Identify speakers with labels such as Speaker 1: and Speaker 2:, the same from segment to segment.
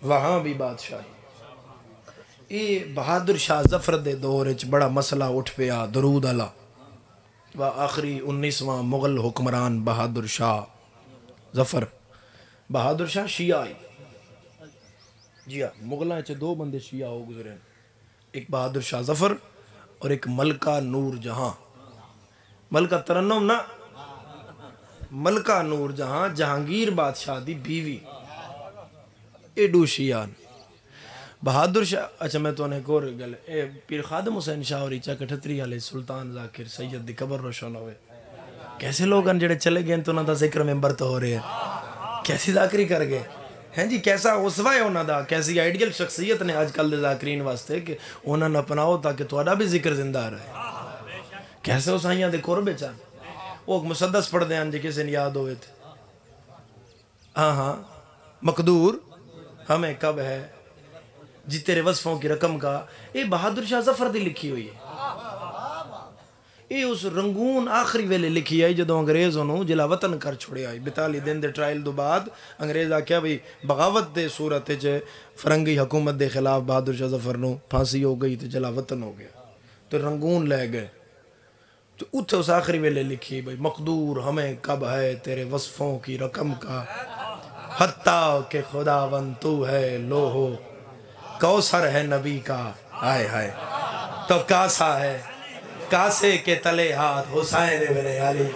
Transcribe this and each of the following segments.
Speaker 1: وہاں بھی بادشاہی. یہ بہادر شاہ ظفر دے دور وچ بڑا مسئلہ اٹھ پیا درود والا. و آخری 19واں مغل حکمران بہادر شاہ ظفر. بہادر شاہ شیعہ آئی. جی ہاں مغلاں چ دو بندے شیعہ ہو گزرے ہیں. ایک بہادر شاہ ظفر اور ایک ملکہ نور جہاں. ملکہ ترنم نا، ملکہ نور جہاں جہانگیر بادشاہ دی بیوی. ایڈو شیعہ. بہادر شاہ اچھا میں تو ایک اور گل اے پیر خادم حسین شاہ اور ایچا کٹھتری والے سلطان ذاکر سید دی قبر روشن ہوئے. کیسے لوگ ہیں جڑے چلے گئے تو انہوں دا ذکر ممبر تو ہو رہے ہیں. کیسی ذاکری کر گئے ہیں جی، کیسا اسوہ ہے انہوں دا، کیسی آئیڈیل شخصیت نے آج کل دے ذاکرین واسطے کہ انہوں نے اپناؤ تاکہ تھوڑا بھی ذکر زندہ رہے. کیسے اسائیاں دے قربے چاہ وہ مسدس پڑھ دیں جی کسی نے یاد ہوئے تھے. ہاں ہاں مقدور ہمیں کب ہے جی تیرے وصفوں کی رقم کا. یہ بہادر شاہ ظفر دی لکھی ہوئی ہے. یہ اس رنگون آخری ویلے لکھی آئی جدو انگریز انہوں جلا وطن کر چھوڑے آئی. 42 دن دے ٹرائل دو بعد انگریز آکیا بھئی بغاوت دے صورت چے فرنگی حکومت دے خلاف بہادر شاہ ظفر نو پھانسی ہو گئی تو جلا وطن ہو گیا تو رنگون لے گئے. تو اتھے اس آخری ویلے لکھی بھئی مقدور ہمیں کب ہے تیرے وصفوں کی رقم کا، حتیٰ کہ خداوند تو ہے لوہو کوثر ہے نبی کا. آئے ہائے تو کاسا ہے کاسے کے تلے ہاتھ حسین ابن علی.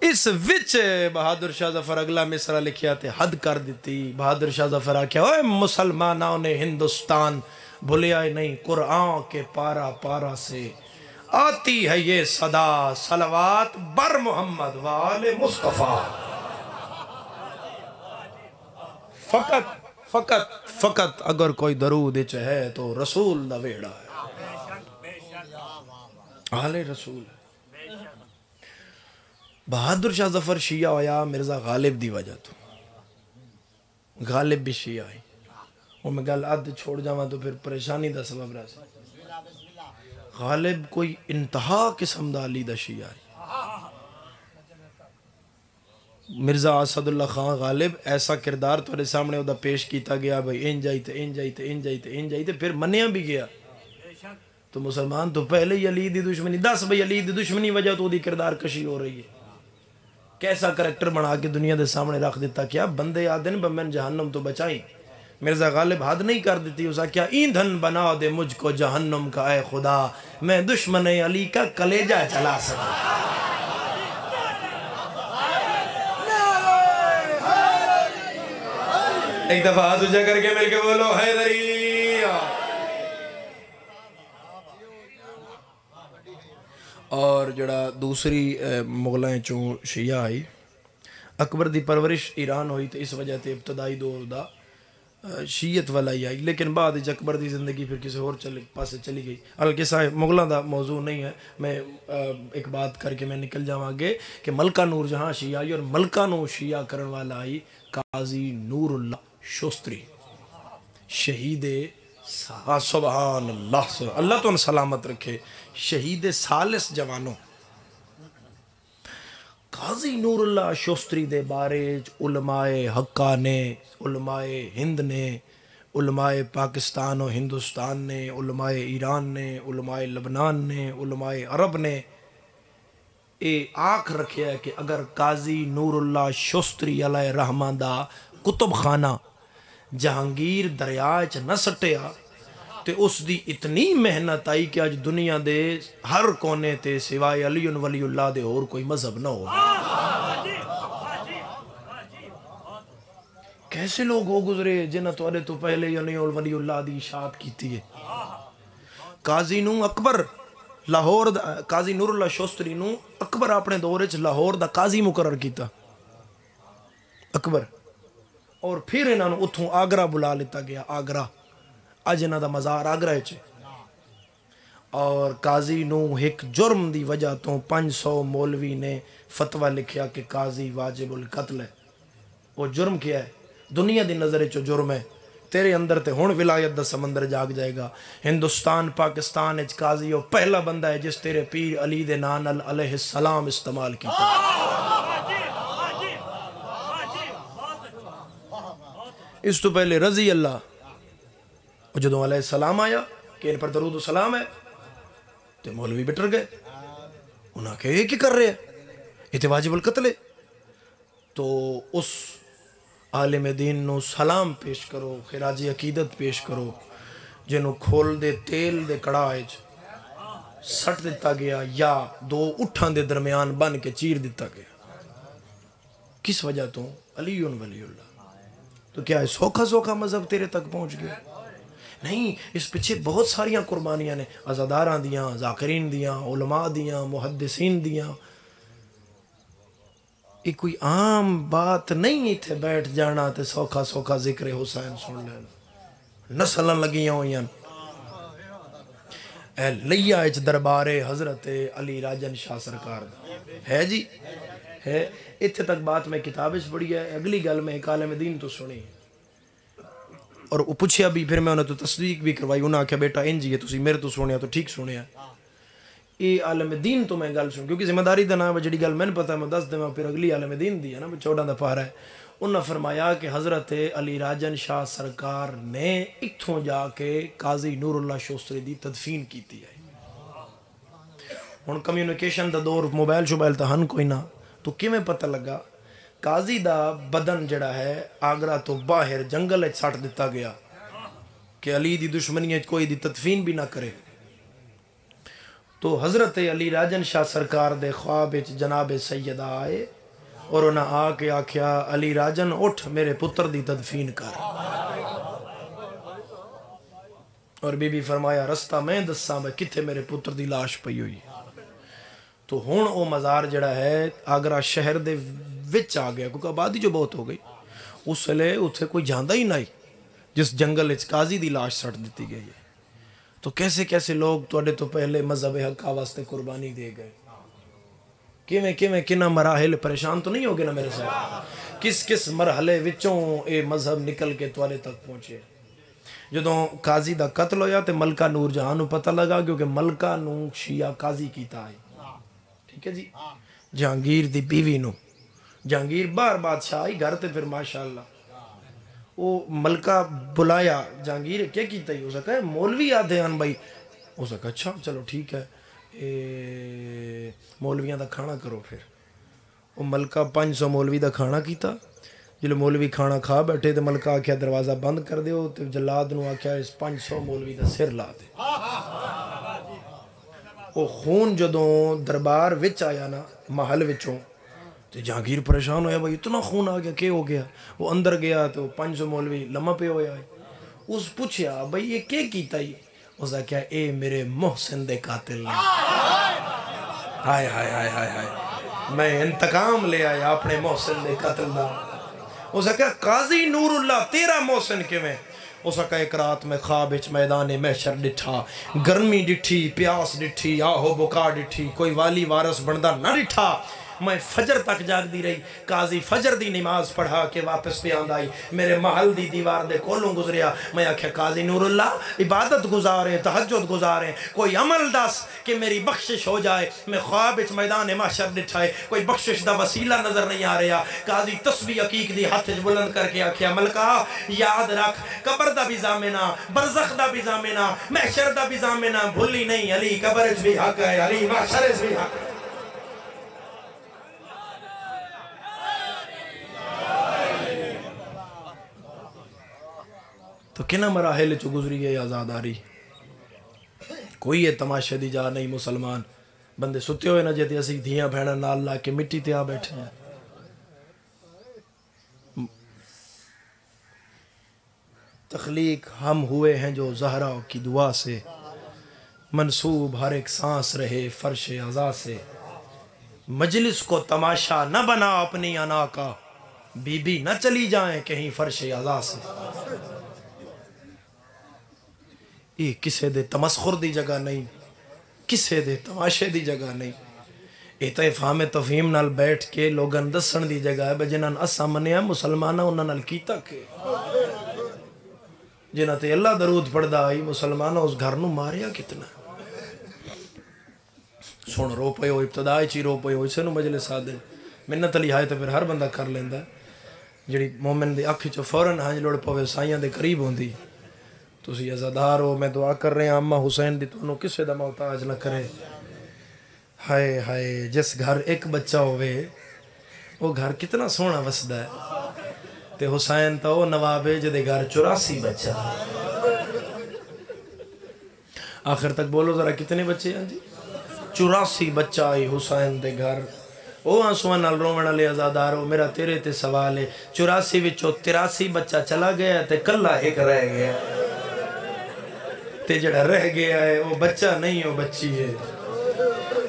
Speaker 1: اس وچ بہادر شاہ ظفر اگلا مصرع لکھیا تے حد کر دیتی. بہادر شاہ ظفر آکیا اوے مسلمانوں نے ہندوستان بھولیا ہی نہیں، قرآن کے پارا پارا سے آتی ہے یہ صدا، صلوات بر محمد وآل مصطفیٰ. فقط اگر کوئی درود اچ ہے تو رسول دا ویڑا ہے، آل رسول. بہادر شاہ ظفر شیعہ ہویا مرزا غالب دی وجہ تو. غالب بھی شیعہ ہے. اور میں گل عد چھوڑ جاواں تو پھر پریشانی دا سبب رہا سی. غالب کوئی انتہا قسم دا علی دا شیعہ ہے. مرزا اسد اللہ خان غالب ایسا کردار تھوڑے سامنے دا پیش کیتا گیا بھئی ان جائیتے ان جائیتے ان جائیتے ان جائیتے پھر منیا بھی گیا. تو مسلمان تو پہلے ہی علی دی دشمنی 10 بھئی علی دی دشمنی وجہ تو دی کردار کشی ہو رہی ہے. کیسا کریکٹر بنا کے دنیا دے سامنے رکھ دیتا. کیا بندے آدن بمن جہنم تو بچائیں. مرزا غالب حد نہیں کر دیتی اسا کیا ایندھن بنا دے مجھ کو جہنم کا اے خدا، میں دشمن علی کا کلیجہ چلا سکتا. ایک دفعہ ہاتھ اونچا کر کے مل کے بولو حیدری. اور جڑا دوسری مغلائیں چوں شیعہ آئی، اکبر دی پرورش ایران ہوئی تو اس وجہ تے ابتدائی دور دا شیعت والا ہی آئی، لیکن بعد اکبر دی زندگی پھر کسی اور پاسے چلی گئی. القصہ مغلاں دا موضوع نہیں ہے، میں ایک بات کر کے میں نکل جاواں گے کہ ملکہ نور جہاں شیعہ آئی اور ملکہ نو شیعہ کرن والا آئی قاضی نور اللہ شوستری شہید. سبحان اللہ، اللہ تو ان سلامت رکھے. شہید سالس جوانوں قاضی نور اللہ شوستری دے بارے علماء حقہ نے، علماء ہند نے، علماء پاکستان و ہندوستان نے، علماء ایران نے، علماء لبنان نے، علماء عرب نے اے آنکھ رکھیا ہے کہ اگر قاضی نور اللہ شوستری علیہ رحمہ دا کتب خانہ جہانگیر دریائے چ نہ سٹیا تے اس دی اتنی محنت آئی کہ آج دنیا دے ہر کونے تے سوائے علی ولی اللہ دے اور کوئی مذہب نہ ہو. کیسے لوگ ہو گزرے جنہ توڑے تو پہلے علی ولی اللہ دی اشاعت کیتی ہے. قاضی نو اکبر لاہور قاضی نور اللہ شوستری نو اکبر اپنے دور وچ لاہور دا قاضی مقرر کیتا اکبر. اور پھر انہاں نو اتھوں آگرہ بلا لیتا گیا. آگرہ اج انہاں دا مزار آگرہ وچ. اور قاضی نو ایک جرم دی وجہ تو 500 مولوی نے فتویٰ لکھیا کہ قاضی واجب القتل ہے. وہ جرم کیا ہے؟ دنیا دی نظر وچ جرم ہے. تیرے اندر تے ہن ولایت دا سمندر جاگ جائے گا. ہندوستان پاکستان وچ قاضی وہ پہلا بندہ ہے جس تیرے پیر علی دے نام علیہ السلام استعمال کیتا. اس تو پہلے رضی اللہ، اور جدوں علیہ السلام آیا کہ ان پر درود و سلام ہے تو مولوی بٹر گئے، انہاں کہ یہ کی کر رہے ہیں، یہ تو واجب القتل ہے۔ تو اس عالم دین نو سلام پیش کرو، خراج عقیدت پیش کرو، جنہوں کھول دے تیل دے کڑاہے سٹ دیتا گیا یا دو اٹھان دے درمیان بن کے چیر دیتا گیا، کس وجہ تو علی ولی اللہ۔ تو کیا ہے سوکھا سوکھا مذہب تیرے تک پہنچ گیا؟ نہیں، اس پیچھے بہت ساریاں قربانیاں نے، عزاداراں دیاں، ذاکرین دیاں، علماء دیاں، محدثین دیاں۔ یہ کوئی عام بات نہیں تھے بیٹھ جانا تے سوکھا سوکھا ذکر حسین سن لینا، نسلیں لگیاں ہوئیاں۔ اے لیا اچ دربار حضرت علی راجن شاہ سرکار ہے جی ہے۔ اتھے تک بات میں کتابیں پڑھی ہے، اگلی گل میں ایک عالم دین تو سنی اور وہ پوچھیا بھی، پھر میں انہیں تو تصدیق بھی کروائی، انہوں نے کہا بیٹا انجی ہے، تسی میرے تو سنیا تو ٹھیک سنیا۔ یہ عالم دین تو میں گل سن، کیونکہ ذمہ داری دا نام ہے، جڑی گل میں نے پتہ ہے میں دس دوں، پھر اگلی عالم دین دی ہے نا، 14 دا پارہ ہے۔ انہوں نے فرمایا کہ حضرت علی راجن شاہ سرکار نے اتھوں جا کے قاضی نور اللہ شوستری دی تدفین کیتی ہے۔ ہن کمیونیکیشن دا دور، موبائل شوبائل تا ہن کوئی نہ، تو کیویں پتہ لگا؟ قاضی دا بدن جڑا ہے آگرہ تو باہر جنگل اچ سٹ دیتا گیا کہ علی دی دشمنی کوئی دی تدفین بھی نہ کرے۔ تو حضرت علی راجن شاہ سرکار دے خواب اچ جناب سیدہ آئے اور انہاں آ کے آکھیا علی راجن اٹھ میرے پتر دی تدفین کر، اور بی بی فرمایا رستہ میں دساں میں کتھے میرے پتر دی لاش پئی ہوئی۔ تو ہن او مزار جڑا ہے آگرہ شہر دے وچ آ گیا، کیونکہ آبادی جو بہت ہو گئی، اس لئے اتھے کوئی جاندہ ہی نہیں جس جنگل اچ قاضی دی لاش سٹ دیتی گئی ہے۔ تو کیسے کیسے لوگ توڑے تو پہلے مذہب حق واسطے قربانی دے گئے، کیویں کنہ مراحل، پریشان تو نہیں ہوگے نا میرے ساتھ، کس کس مرحلے وچوں اے مذہب نکل کے توڑے تک پہنچے۔ جدوں قاضی دا قتل ہویا تے ملکہ نور جہاں نو پتہ لگا، کیونکہ ملکہ نو شیعہ قاضی کیتا ہے، ٹھیک ہے جی، جہانگیر دی بیوی نو، جہانگیر بار بادشاہ آئی گھر تے، پھر ماشاءاللہ وہ ملکہ بلایا جہانگیر کیا کیتا ہی، ہو سکا ہے مولوی آدھے ہیں بھائی، ہو سکا اچھا چلو ٹھیک ہے مولویاں دا کھانا کرو۔ پھر وہ ملکہ 500 مولوی دا کھانا کیتا، جلے مولوی کھانا کھا بیٹھے تو ملکہ آکھیا دروازہ بند کر دیو، تو جلاد نو آکھیا اس 500 مولوی دا سر لا دے۔ وہ خون جدوں دربار وچ آیا نا محل وچوں، تو جہانگیر پریشان ہویا بھائی اتنا خون آ گیا، کیا ہو گیا؟ وہ اندر گیا تو 500 مولوی لمحہ پہ ہویا ہے۔ اس پوچھیا بھائی یہ کیا کیتا ہی؟ اس نے کہا اے میرے محسن دے قاتل نے، ہائے ہائے ہائے ہائے ہائے، میں انتقام لے آیا اپنے محسن دے قتل دا۔ اس نے کہا قاضی نور اللہ تیرا محسن کیویں؟ اس نے کہا ایک رات میں خواب اچ میدان محشر ڈٹھا، گرمی ڈٹھی، پیاس ڈٹھی، آہو بکا ڈٹھی، کوئی والی وارث بندہ نہ ڈٹھا، میں فجر تک جاگ دی رہی، قاضی فجر دی نماز پڑھا کے واپس پہ آند آئی، میرے محل دی دیوار دے کولوں گزریا، میں آکھیا قاضی نور اللہ عبادت گزارے، تہجد گزارے، کوئی عمل دس کہ میری بخشش ہو جائے، میں خواب اچ میدان محشر ڈٹھائے، کوئی بخشش دا وسیلہ نظر نہیں آ رہا۔ قاضی تسبیح عقیق دی ہاتھ بلند کر کے آکھیا ملکہ یاد رکھ، قبر دا بھی زامنہ، برزخ دا بھی زامنہ، محشر دا بھی زامنہ، بھولی نہیں، علی قبر اچ بھی حق ہے، علی محشر اچ بھی حق ہے۔ تو کنہ مراحل چو گزری ہے آزاداری، کوئی یہ تماشے دی جا نہیں۔ مسلمان بندے ستے ہوئے نہ جیتے اسی دھیاں بھیڑا نال لا کے مٹی تے آ بیٹھے ہیں۔ تخلیق ہم ہوئے ہیں جو زہرا کی دعا سے، منسوب ہر ایک سانس رہے فرش عزا سے، مجلس کو تماشا نہ بنا اپنی انا کا، بی بی نہ چلی جائیں کہیں فرش عزا سے۔ یہ کسے دے تمسخر دی جگہ نہیں، کسے دے تماشے دی جگہ نہیں، یہ تو افہام تفہیم نال بیٹھ کے لوگن دسن دی جگہ ہے بجنان اسا منیا مسلمانہ انہاں نال کیتا کہ جنہ تے اللہ درود پڑھدا آئی مسلمانہ اس گھر نو ماریا کتنا سن رو پے ہو ابتدائی چی رو پے ہو اسے نو مجلس آدھے منت علی آئے تو پھر ہر بندہ کر لیندہ ہے۔ جڑی مومن دی اکھ چو فوراً ہنج لڑ پوے سائیاں دے قریب ہوندی تسی عزادار ہو میں دعا کر رہے ہیں اماں حسین دی تانوں کسے دا محتاج نہ کرے ہائے ہائے جس گھر ایک بچہ ہوئے وہ گھر کتنا سونا وسدا ہے تے حسین تا وہ نواب ہے جدے گھر 84 بچہ آخر تک بولو ذرا کتنے بچے ہیں جی 84 بچہ آئی حسین دے گھر او آنسوان نال رومن والے عزادارو میرا تیرے تے سوال ہے 84 وچوں 83 بچہ چلا گیا تے کلا ایک رہ گیا تے جڑا رہ گیا ہے وہ بچہ نہیں وہ بچی ہے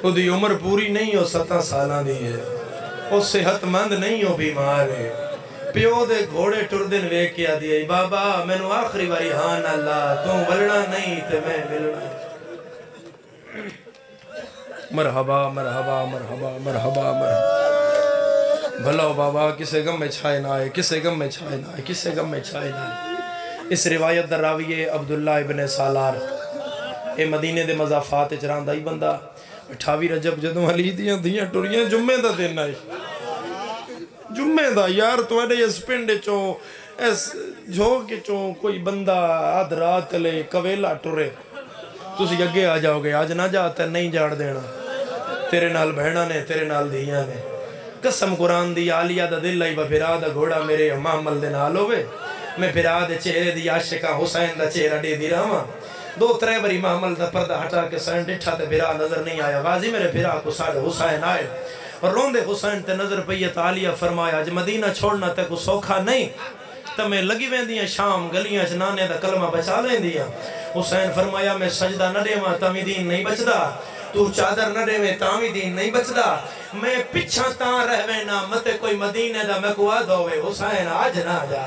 Speaker 1: وہ دی عمر پوری نہیں ہو 17 سالاں دی ہے وہ صحت مند نہیں ہو بیمار ہے پیو دے گھوڑے ٹردن وے کیا دیا بابا میں نو آخری باری ہاں اللہ تو ولنا نہیں تے میں ملنا مرحبا مرحبا مرحبا مرحبا مرحبا بھلو بابا کسے غم میں چھائے نہ آئے کسے غم میں چھائے نہ آئے کسے غم میں چھائے نہ آئے اس روایت در راوی عبداللہ ابن سالار اے مدینے دے مضافات چراندہ ہی بندہ 28 رجب جدوں علی دیاں دیاں ٹوریاں جمعے دا دن آئی جمعے دا یار تو اڈے اس پنڈ چوں اس جھوک چوں کوئی بندہ آدھ رات لے کویلا ٹورے تسی اگے آ جاؤ گے آج نہ جاتا نہیں جاڑ دینا تیرے نال بہنا نے تیرے نال دیاں نے قسم قرآن دی عالیہ دا دل لائی با پھرا دا گھوڑا میرے محمل دے نال ہوئے میں پھرا دے چہرے دی عاشقہ حسین دا چہرہ دے دی رہا 2-3 بری محمل دا پردہ ہٹا کے سین ڈٹھا تے پھرا نظر نہیں آیا غازی میرے پھرا کو ساڑھے حسین آئے اور روندے حسین تے نظر پئیت عالیہ فرمایا جو مدینہ چھوڑنا تے کو سوکھا نہیں تمہیں لگی ویندیاں شام گلیاں چنانے دا کلمہ بچا لیندیاں حسین فرمایا میں سجدہ نہ دیواں تامی دین نہیں بچدا تو چادر نہ دیویں تامی دین نہیں بچدا میں پچھا تاں رہویں نہ متے کوئی مدینے دا میں کو آدھ ہوئے حسین آج نہ جا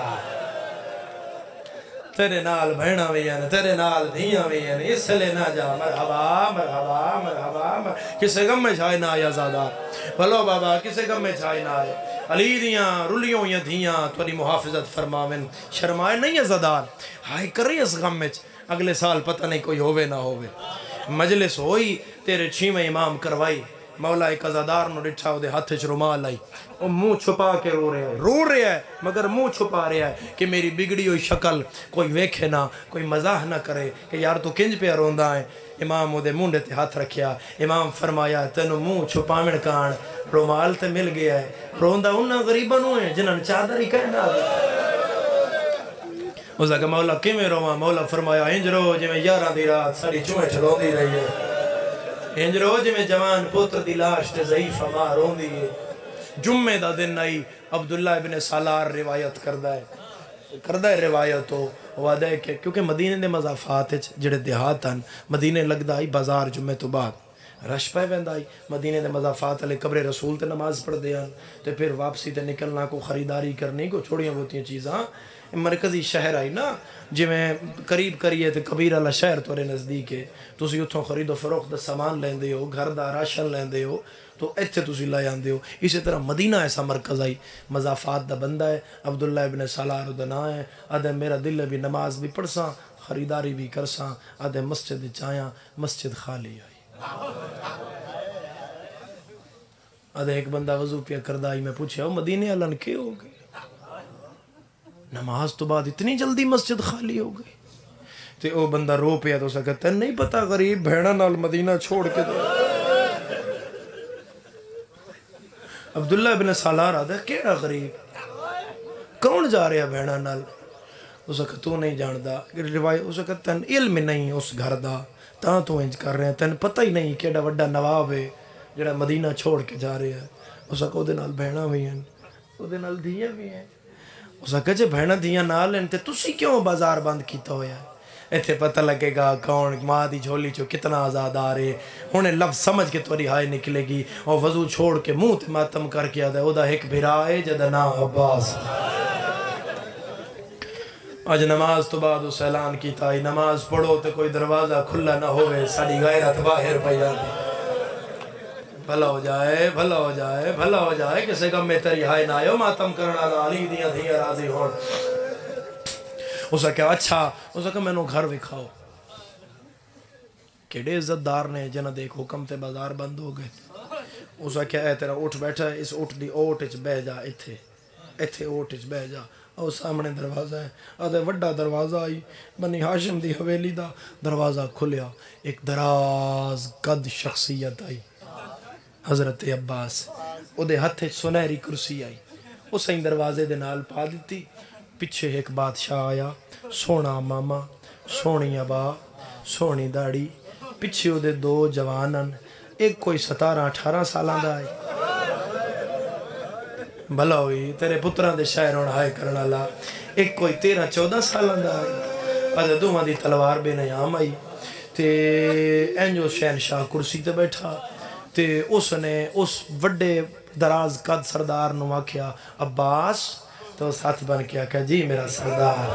Speaker 1: تیرے نال بہنا ویاں تیرے نال دھیاں ویاں اس لئے نہ جا مرحبا مرحبا مرحبا کسے غم میں چھائے نہ آیا زادہ بھلو بابا کسے غم میں چھائے نہ آئے علی دیاں رلیوں یا دھیاں توری محافظت فرماویں شرمائے نہیں ہے زدار ہائے کر رہی اس غم میں اگلے سال پتہ نہیں کوئی ہوئے نہ ہوئے مجلس ہوئی تیرے چھیمیں امام کروائی مولا ایک عزادار نو ڈٹھا دے ہاتھ چ رومال آئی وہ منہ چھپا کے رو رہے ہیں مگر منہ چھپا رہا ہے کہ میری بگڑی ہوئی شکل کوئی ویکھے نہ کوئی مزاح نہ کرے کہ یار تو کنج پہ روندا ہے امام دے منڈے تے ہاتھ رکھیا امام فرمایا تینو منہ چھپاویں کان رومال تے مل گیا ہے روندا انہاں غریباں نو ہے جنہاں چادر ہی کہنا اس نے کہا مولا کیویں رواں مولا فرمایا انج رو جی میں 11 دی رات ساری چوہیں ٹھلوندی رہی ہے انج رو جی میں جوان پتر دی لاش تے ضعیف ماں روندی ہے جمعے دا دن آئی عبداللہ ابن سالار روایت کردہ ہے روایت ہو وعدہ ہے کہ کیونکہ مدینے دے مضافات جڑے دیہات ہیں مدینے لگدا آئی بازار جمعے تو بعد رش پہ ویندا آئی مدینے دے مضافات علی قبر رسول تے نماز پڑھ دے ہیں تے پھر واپسی تے نکلنا کو خریداری کرنی کو چھوڑیاں ہوتی چیزاں مرکزی شہر آئی نا جی میں قریب کریے تے کبیر والا شہر تورے نزدیک ہے تسی اتھوں خرید و فروخت دا سامان لیندے ہو گھر دا راشن لیندے ہو تو ایتھے تسی لائے آندے ہو اسی طرح مدینہ ایسا مرکز آئی مضافات دا بندہ ہے عبداللہ ابن سالار دا نا ہے آدھے میرا دل بھی نماز بھی پڑھساں خریداری بھی کرساں آدھے مسجد چاہیاں مسجد خالی آئی آدھے ایک بندہ وضو پیا کردہ آئی میں پوچھے مدینے علن کے ہو گئے نماز تو بعد اتنی جلدی مسجد خالی ہو گئی تے او بندہ رو پیا تو اسا کہتا ہے نہیں پتا غریب بھیڑا نال مدینہ چھوڑ کے دے عبداللہ ابن سالار آدھا کیڑا غریب کون جا رہا بھیڑا نال اسا کہتا تو نہیں جاندہ روایت اسا کہتا ہے علم نہیں اس گھر دا تاں تو انج کر رہے ہیں تین پتہ ہی نہیں کیڑا وڈا نواب ہے جڑا مدینہ چھوڑ کے جا رہے ہیں اسا کہو دے نال بھیڑا بھی ہیں او دے نال دھیاں بھی ہیں اسا کہا جے بھیڑا دھیاں نال ہیں تے تسی کیوں بازار بند کیتا ہویا ہے ایتھے پتہ لگے گا کون ماں دی جھولی چو کتنا آزاد آ رہے انہیں لفظ سمجھ کے توری ہائے نکلے گی اور وضو چھوڑ کے منہ تے ماتم کر کے آدھا او دا ایک بھرا ہے جدہ نا عباس آج نماز تو بعد اس اعلان کیتا ہے نماز پڑھو تے کوئی دروازہ کھلا نہ ہوئے ساڑی غیرت باہر پہ جاتی بھلا ہو جائے بھلا ہو جائے بھلا ہو جائے کسے کم میں تری ہائے نہ آئے ماتم کرنا دا علی دیاں دھیاں راضی ہون اسا کہا اچھا اسا کہا میں نو گھر وکھاؤ کیڑے عزت دار نے جنہ دیکھ حکم تے بازار بند ہو گئے اسا کہا اے تیرا اٹھ بیٹھا ہے اس اٹھ دی اوٹ اچ بہ جا اتھے ایتھے اوٹ وچ بہ جا او سامنے دروازہ ہے آدھے وڈا دروازہ آئی بنی ہاشم دی حویلی دا دروازہ کھلیا ایک دراز قد شخصیت آئی حضرت عباس او دے ہتھے سنہری کرسی آئی او سائیں دروازے دے نال پا دیتی پچھے ایک بادشاہ آیا سونا ماما سونی ابا سونی داڑی پچھے او دے دو جوانن ایک کوئی 17-18 سالاں دا آئی بھلا ہوئی تیرے پتران دے شاعر ہونا ہائے کرنا لا ایک کوئی 13-14 سالاں دا آئی آدھے دوہاں دی تلوار بے نیام آئی تے اینجو شہنشاہ کرسی تے بیٹھا تے اس نے اس وڈے دراز قد سردار نو آکھیا عباس تو اس ہاتھ بن کے آکھا جی میرا سردار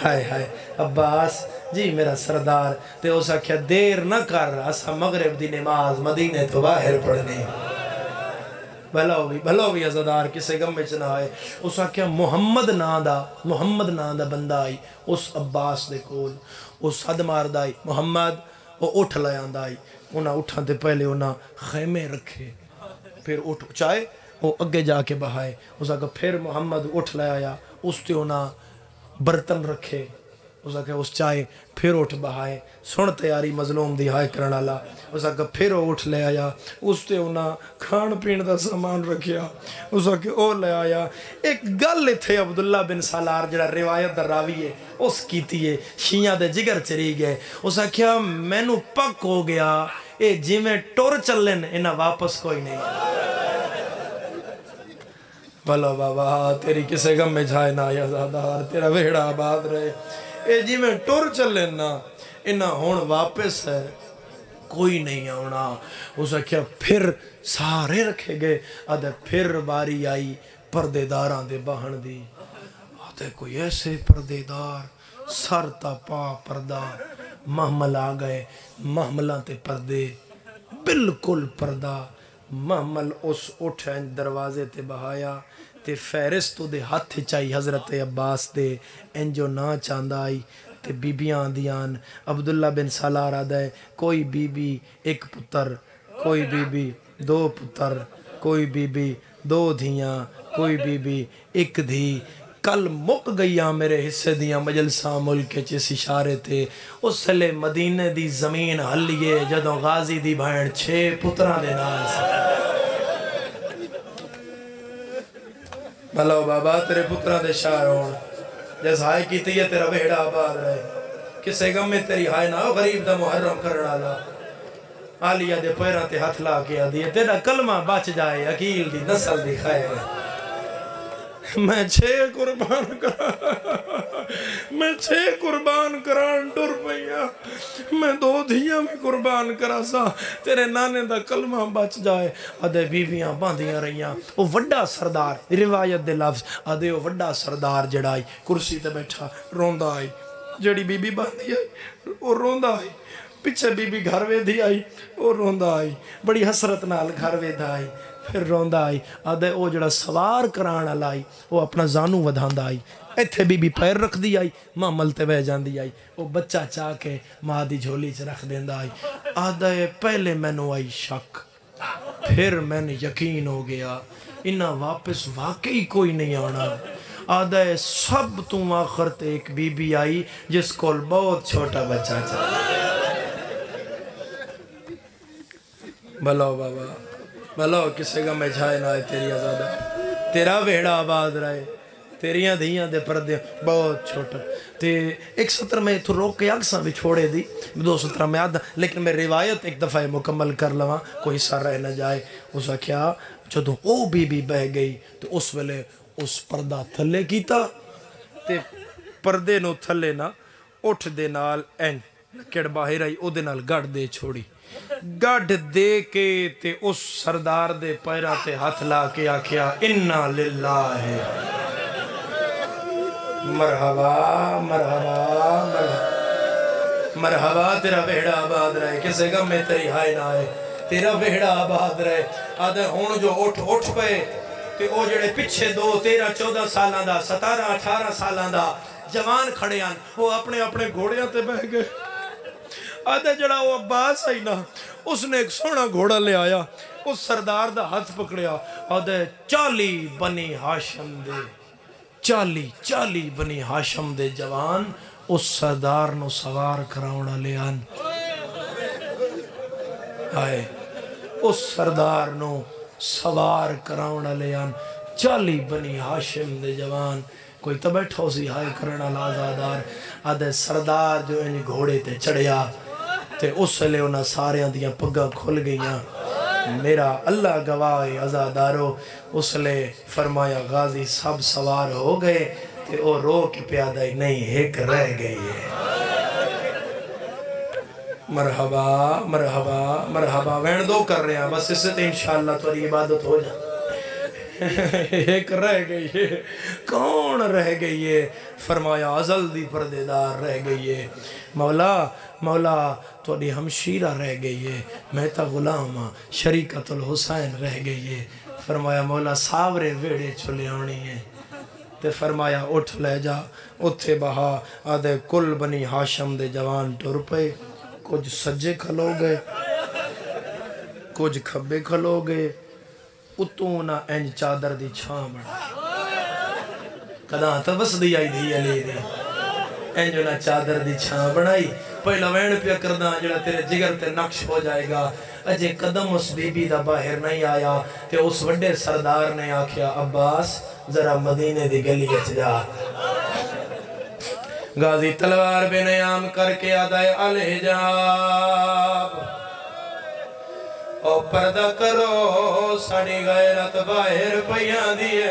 Speaker 1: ہائے ہائے عباس جی میرا سردار تے اس آکھیا دیر نہ کر اسا مغرب دی نماز مدینے تو باہر پڑھنے بھلا ہوئی عزادار کسے غم میں چنہ آئے اس آکھیا محمد نا دا بندہ آئی اس عباس دے کول اس حد مار دائی محمد وہ اٹھ لے آندا آئی انہاں اٹھاں تے پہلے انہاں خیمے رکھے پھر اٹھ چاہے وہ اگے جا کے بہائے اس آکھا پھر محمد اٹھ لے آیا اس تے انہاں برتن رکھے اس آکھا اس چاہے پھر اٹھ بہائے سن تیاری مظلوم دی ہائے کرنا لا اس آکھا پھر اٹھ لے آیا اس تے انہاں کھان پین دا سامان رکھیا اس آکھا او لے آیا ایک گل تھے عبداللہ بن سالار جڑا روایت دا راوی ہے اس کیتی ہے شیعہ دے جگر چری گئے اس آکھا میں نو پک ہو گیا اے جی میں ٹور چلن انہاں واپس کوئی نہیں بھلا بابا تیری کسے غم میں جھائے نہ یا زادار تیرا ویڑا آباد رہے اے جی میں ٹور چلن نا انہاں ہون واپس ہے کوئی نہیں آنا اس آکھیا پھر سارے رکھے گئے آدھے پھر باری آئی پردے داراں دے باہن دی آدھے کوئی ایسے پردے دار سر تا پا پردہ محمل آ گئے محملہ تے پردے بالکل پردہ محمل اس اٹھیں دروازے تے بہایا تے فیرس تو دے ہاتھ چاہی حضرت عباس دے انجو نا چاندہ آئی تے بیبیاں دیان عبداللہ بن سالار آدھا ہے کوئی بی بی ایک پتر کوئی بی بی دو پتر کوئی بی بی دو دھیاں کوئی بی بی ایک دھی کل مک گئیاں میرے حصے دیاں مجلساں ملک چیس اشارے تھے اس سلے مدینے دی زمین ہلیے جدوں غازی دی بھائن 6 پتران دے نال سے بھلو بابا تیرے پتران دے شاعر ہون جیس ہائے کیتی ہے تیرا بہڑا آباد رہے کسے غم میں تیری ہائے نہ غریب دا محرم کرنا لا آلیہ دے پیران تے ہاتھ لا کے آدھی تیرا کلمہ بچ جائے عقیل دی نسل دی خیر میں 6 قربان کران ڈر پئیا میں 2 دھیاں میں قربان کرا سا تیرے نانے دا کلمہ بچ جائے آدھے بیویاں باندیاں رہیاں وہ وڈا سردار روایت دے لفظ آدھے وہ وڈا سردار جڑائی کرسی تے بیٹھا روندہ آئی جڑی بی بی باندی آئی وہ روندہ آئی پچھے بی بی گھر وے دی آئی وہ روندہ آئی بڑی حسرت نال گھر وے دا آئی پھر روندہ آئی آدھے او جڑا سوار کرانا لائی وہ اپنا زانو ودھاندہ آئی ایتھے بی بی پیر رکھ دی آئی ماں ملتے بے جان دی آئی وہ بچہ چاہ کے ماں دی جھولی چ رکھ دیندہ آئی آدھے پہلے میں نو آئی شک پھر میں نے یقین ہو گیا انہاں واپس واقعی کوئی نہیں آنا آدھے سب تو آخر تے ایک بی بی آئی جس کو بہت چھوٹا بچہ چاہ بھلو بابا بھلو کسے گا میں جھائے نہ آئے تیری آزادہ تیرا ویڑا آباد رہے تیریاں دھیاں دے پردے بہت چھوٹا تے ایک سطر میں تو روک کے اکساں بھی چھوڑے دی 2 سطرہ میں آدھا لیکن میں روایت ایک دفعہ مکمل کر لواں کوئی سر رہ نہ جائے اس کیا جدوں او بی بی بہ گئی تو اس ویلے اس پردہ تھلے کیتا تے پردے نو تھلے نہ اٹھ دے نال این کڑ باہر آئی او دے نال گڑ دے چھوڑی گڑ دے کے تے اس سردار دے پیرا تے ہاتھ لا کے آکھیا انا للہ مرحبا مرحبا مرحبا تیرا ویڑا آباد رہے کسے غم میں تیری ہائے نہ آئے تیرا ویڑا آباد رہے آدھے ہون جو اٹھ پے تے او جڑے پچھے 2 13 14 سالاں دا 17 18 سالاں دا جوان کھڑے آن وہ اپنے گھوڑیاں تے بہ گئے آدھے جڑا وہ عباس آئی نا اس نے ایک سونا گھوڑا لے آیا اس سردار دا ہاتھ پکڑیا آدھے 40 بنی ہاشم دے 40 بنی ہاشم دے جوان اس سردار نو سوار کراؤنا لے آن آئے اس سردار نو سوار کراؤنا لے آن 40 بنی ہاشم دے جوان کوئی تو بیٹھو سی ہائے کرنا لازادار آدھے سردار جو انہیں گھوڑے تے چڑھیا تے اس لئے انہاں سارے اندیاں پگا کھل گئیاں میرا اللہ گواہ عزادارو اس لئے فرمایا غازی سب سوار ہو گئے تے او رو کے پیادہ ہی نہیں ایک رہ گئی ہے مرحبا مرحبا مرحبا وین دو کر رہے ہیں بس اس سے تے انشاءاللہ تھوڑی عبادت ہو جا ایک رہ گئی ہے کون رہ گئی ہے فرمایا ازل دی پردیدار رہ گئی ہے مولا تھوڑی ہمشیرہ رہ گئی ہے مہتا غلام شریکت الحسین رہ گئی ہے فرمایا مولا ساورے ویڑے چلے آنی ہے تے فرمایا اٹھ لے جا اتھے بہا آدھے کل بنی ہاشم دے جوان ٹر پے کچھ سجے کھلو گئے کچھ کھبے کھلو گئے اتوں نہ انج چادر دی چھاں بڑھا کداں تو بس دی آئی دی علی دی انج نہ چادر دی چھاں بڑھائی پہلا وین پیا کردہ جڑا تیرے جگر تے نقش ہو جائے گا اجے قدم اس بی بی دا باہر نہیں آیا تے اس وڈے سردار نے آکھیا عباس ذرا مدینے دی گلی اچ جا غازی تلوار بے نیام کر کے آدھائے الحجاب او پردہ کرو ساڑی غیرت باہر پیاں دیئے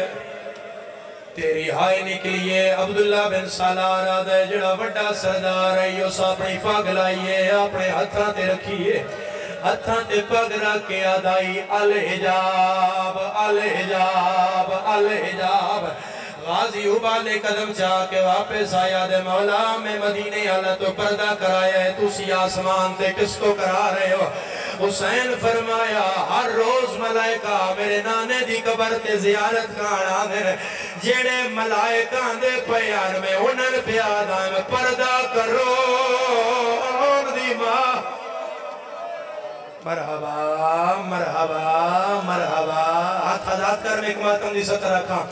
Speaker 1: تیری ہائی نکلیے عبداللہ بن سالار آدھے جڑا وڈا سردار ہے اس اپنی پاگ لائیے اپنے ہتھاں تے رکھیے ہتھاں تے پاگ رکھ کے آدھائی الحجاب الحجاب الحجاب غازی ابالے قدم چاہ کے واپس آیا دے مولا میں مدینے اللہ تو پردہ کرایا ہے تو سی آسمان تے کس کو کرا رہے ہو حسین فرمایا ہر روز ملائکہ میرے نانے دی قبر تے زیارت کانا دے جیڑے ملائکہ دے پیار میں انہن پیادہ میں پردہ کرو ان دی ماں مرحبا مرحبا مرحبا ہاتھ آزاد کر میں ایک ماتم دی ستر رکھا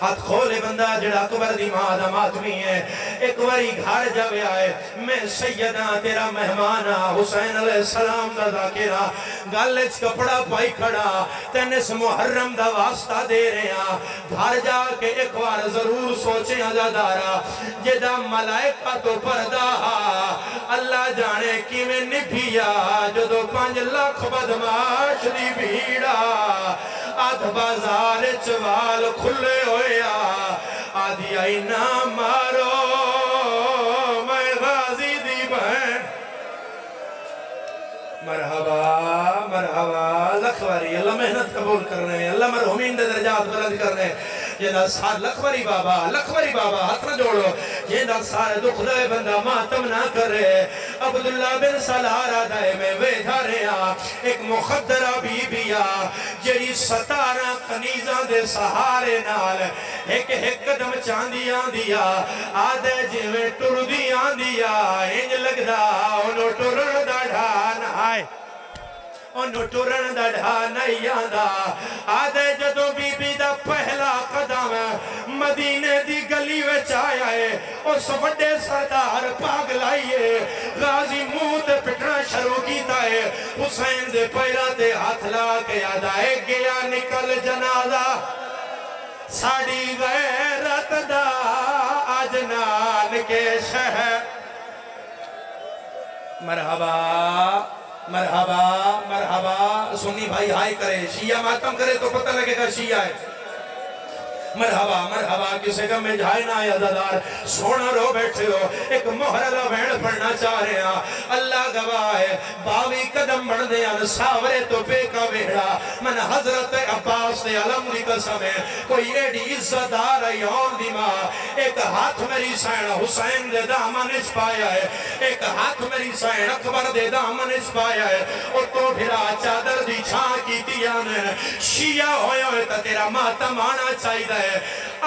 Speaker 1: ہاتھ کھولے بندہ جڑا اکبر دی ماں دا ماتمی ہے ایک واری گھر جاوے آئے میں سیدہ تیرا مہمانہ حسین علیہ السلام دا ذاکرہ گالچ کپڑا پائی کھڑا تینس محرم دا واسطہ دے رہے ہیں گھر جا کے ایک وار ضرور سوچیں عزادارہ جدہ ملائکہ تو پردہ اللہ جانے کی میں نبھیا جدو 5 لاکھ بدماش دی بھیڑا آدھ بازار چوال کھلے ہویا آدھی آئی نہ مارو میں غازی دی بہن مرحبا مرحبا لکھواری اللہ محنت قبول کر رہے ہیں اللہ مرحومین دے درجات بلند کر رہے ہیں یہ دا سار لکھواری بابا ہاتھ نہ جوڑو یہ دا سارے دکھ دے بندہ ماتم نہ کرے عبداللہ بن سالار آدھائے میں ویدھا رہا ایک مخدرہ بی بیا جری 17 کنیزاں دے سہارے نال ایک قدم چاندیاں دیا آدھے جیویں ٹر دیاں دیا انج لگ دا انہوں ٹرن دا ڈھان آئے انہوں ٹرن دا ڈھان نہیں آدھا آدھے جدو بی بی دا پہلا قدم مدینے دی گلی وچ آیا ہے اس وڈے سردار پاگ لائیے غازی منہ تے پٹنا شروع کیتا ہے حسین دے پیرہ تے ہاتھ لا کے آدھائے گیا نکل جنازہ ساڑی غیرت دا آجنان کے شہر مرحبا مرحبا مرحبا سنی بھائی ہائی کرے شیعہ ماتم کرے تو پتہ لگے گا شیعہ ہے مرحبا مرحبا کسے کا میں جائے نہ آیا زدار سونا رو بیٹھے ہو ایک محرلہ وین پڑھنا چاہ رہے ہیں اللہ گواہ ہے 22 قدم بڑھ دے ساورے تو بے کا ویڑا من حضرت عباس دے علم دی قسم ہے کوئی ایڈی عزت دار ایون دی ماں ایک ہاتھ میری سین حسین دے دامن اس پایا ہے ایک ہاتھ میری سین اکبر دے دامن اس پایا ہے اور تو بھرا چادر دی چھاں کی دیانے شیعہ ہوئے ہوئے تا تیرا ماتم آنا چاہی دے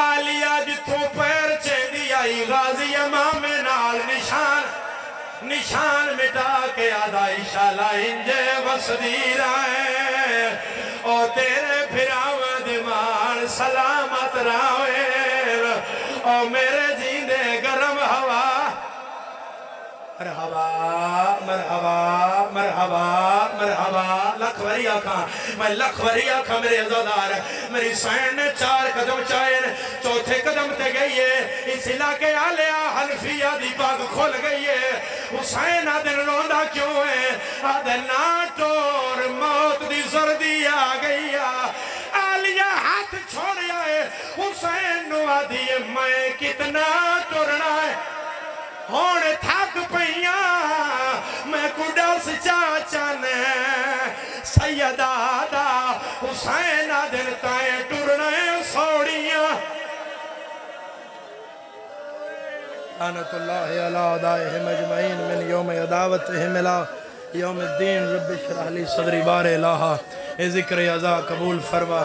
Speaker 1: آلیا جتوں پیر چیندی آئی غازی امام نال نشان مٹا کے آدھائی شالہ انجے وصدیر آئے او تیرے پھراو دیمان سلامت راوے او میرے جیندے گرم ہوا مرحبا مرحبا مرحبا مرحبا لکھ وری آکھاں میں لکھ وری آکھاں میرے عزادار میری سائن نے 4 قدم چاہے چوتھے قدم تے گئی ہے اس علاقے آلیا حنفیہ دی باغ کھول گئی ہے حسین آدھن روندہ کیوں ہے آدھن ناٹور موت دی زردی آ گئی ہے آلیا ہاتھ چھوڑیا ہے حسین نو آدھی میں کتنا ٹورنا ہے ہون تھاک پہیاں میں کڈس چاچن سید آدھا حسین آدھن تائیں ٹرنے سوڑیاں لعنت اللہ علی اعدائہم اجمعین من یوم عداوتہم الہ یوم الدین رب اشرح لی صدری بار الہا اے ذکر عزا قبول فرما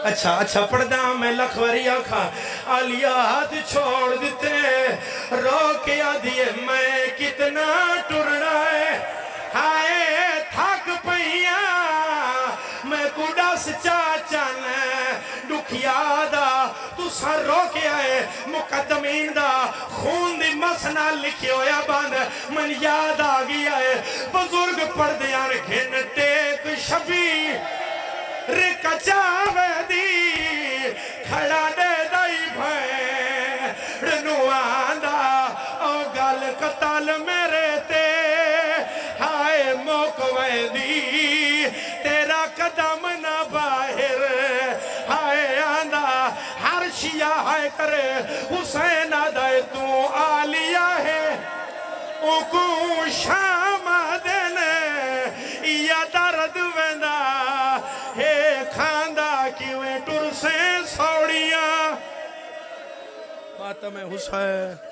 Speaker 1: اچھا پڑھدا میں لکھوری آکھا آلیا ہاتھ چھوڑ دیتے رو کے آدھیے میں کتنا ٹرنا ہے ہائے تھاک پہیاں میں کڈس چاچن دکھیادا تو سر رو کے آئے مقدمین دا خون دی مسنا لکھی ہویا باندھ من یاد آگیا ہے بزرگ پردیاں گھن ٹیک شبی رکا چاوے دی کھڑا دے دائی بھائے رنواندا او گال قتال میرے تے ہائے موکوے دی تیرا قدم نہ باہر ہائے آندہ ہر شیعہ ہائے کرے حسین آدھائے تو آلیا ہے او کو شام دینے یا درد ویندہ ہے کھاندہ کیویں ٹر سے سوڑیاں ماتم حسین